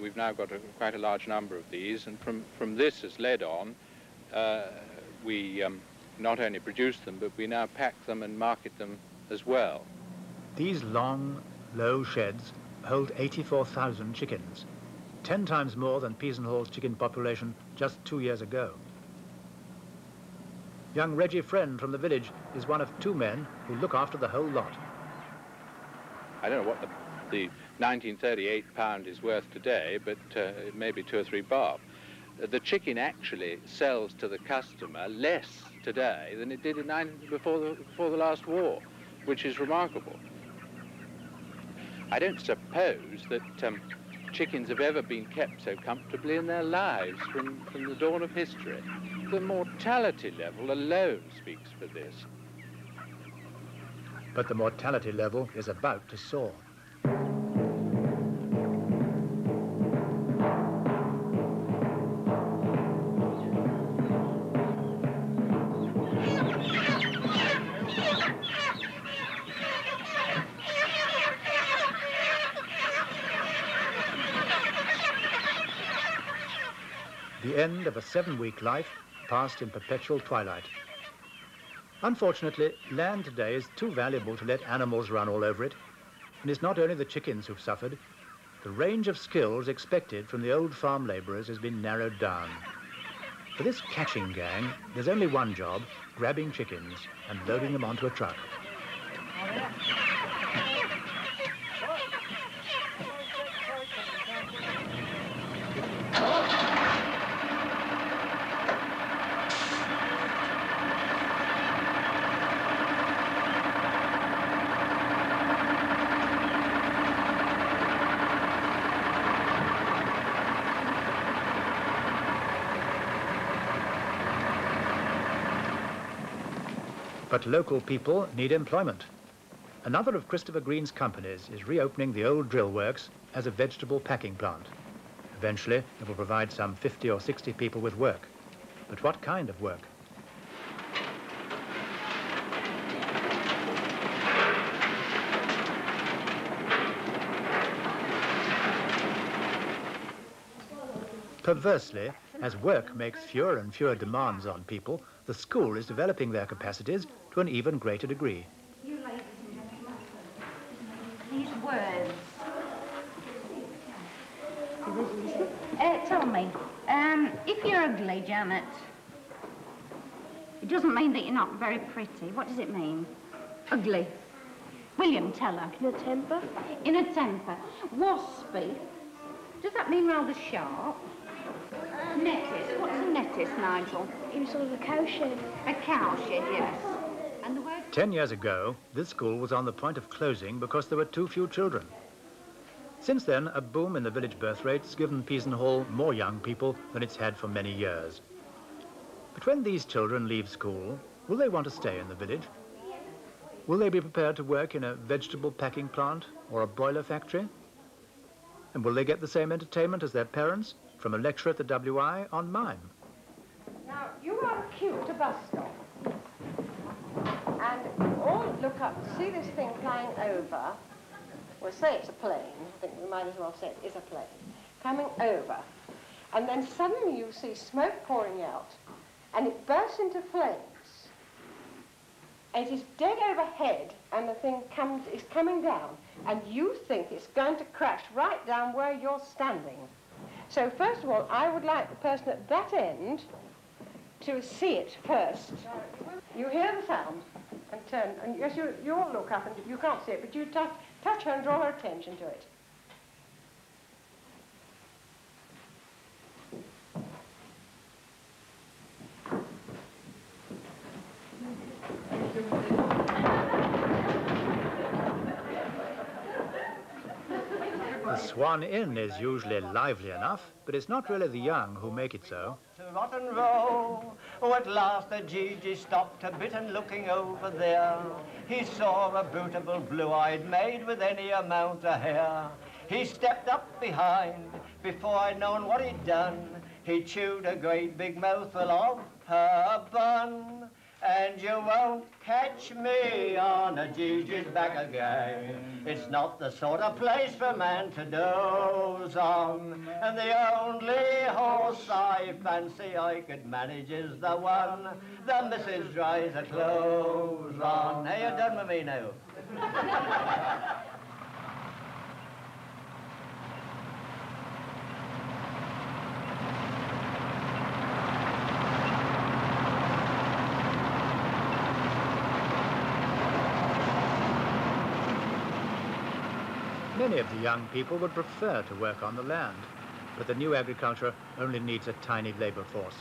We've now got quite a large number of these, and from this has led on, we not only produce them, but we now pack them and market them as well. These long, low sheds hold 84,000 chickens, 10 times more than Peasenhall's chicken population just 2 years ago. Young Reggie Friend from the village is one of 2 men who look after the whole lot. I don't know what the 1938 pound is worth today, but it may be 2 or 3 bob. The chicken actually sells to the customer less today than it did before the last war, which is remarkable. I don't suppose that chickens have ever been kept so comfortably in their lives from the dawn of history. The mortality level alone speaks for this. But the mortality level is about to soar. The end of a 7-week life passed in perpetual twilight. Unfortunately, land today is too valuable to let animals run all over it, and it's not only the chickens who've suffered. The range of skills expected from the old farm labourers has been narrowed down. For this catching gang, there's only one job: grabbing chickens and loading them onto a truck. But local people need employment. Another of Christopher Green's companies is reopening the old drill works as a vegetable packing plant. Eventually, it will provide some 50 or 60 people with work. But what kind of work? Perversely, as work makes fewer and fewer demands on people, the school is developing their capacities to an even greater degree. You ladies and gentlemen, these words. Tell me, if you're ugly, Janet, it doesn't mean that you're not very pretty. What does it mean? Ugly. William, tell her. In a temper? In a temper. Waspy. Does that mean rather sharp? Nettis. What's a nettis, Nigel? In sort of a cowshed. A cowshed, yes. And the word... 10 years ago, this school was on the point of closing because there were too few children. Since then, a boom in the village birth rate has given Peasenhall more young people than it's had for many years. But when these children leave school, will they want to stay in the village? Will they be prepared to work in a vegetable packing plant or a broiler factory? And will they get the same entertainment as their parents from a lecture at the WI on mime? Now, you are queued at a bus stop. And all look up to see this thing flying over. We'll say it's a plane. I think we might as well say it is a plane. Coming over. And then suddenly you see smoke pouring out. And it bursts into flames. And it is dead overhead, and the thing is coming down. And you think it's going to crash right down where you're standing. So first of all, I would like the person at that end to see it first. You hear the sound and turn, and yes, you all look up, and you can't see it, but you touch her and draw her attention to it. The Swan Inn is usually lively enough, but it's not really the young who make it so. To rock and roll. Oh, at last the Gigi stopped a bit, and looking over there, he saw a beautiful blue-eyed maid with any amount of hair. He stepped up behind. Before I'd known what he'd done, he chewed a great big mouthful of her bun. and you won't catch me on a Gigi's back again. It's not the sort of place for a man to doze on, and the only horse I fancy I could manage is the one the missus dries her clothes on. Are you done with me now? Many of the young people would prefer to work on the land, but the new agriculture only needs a tiny labour force.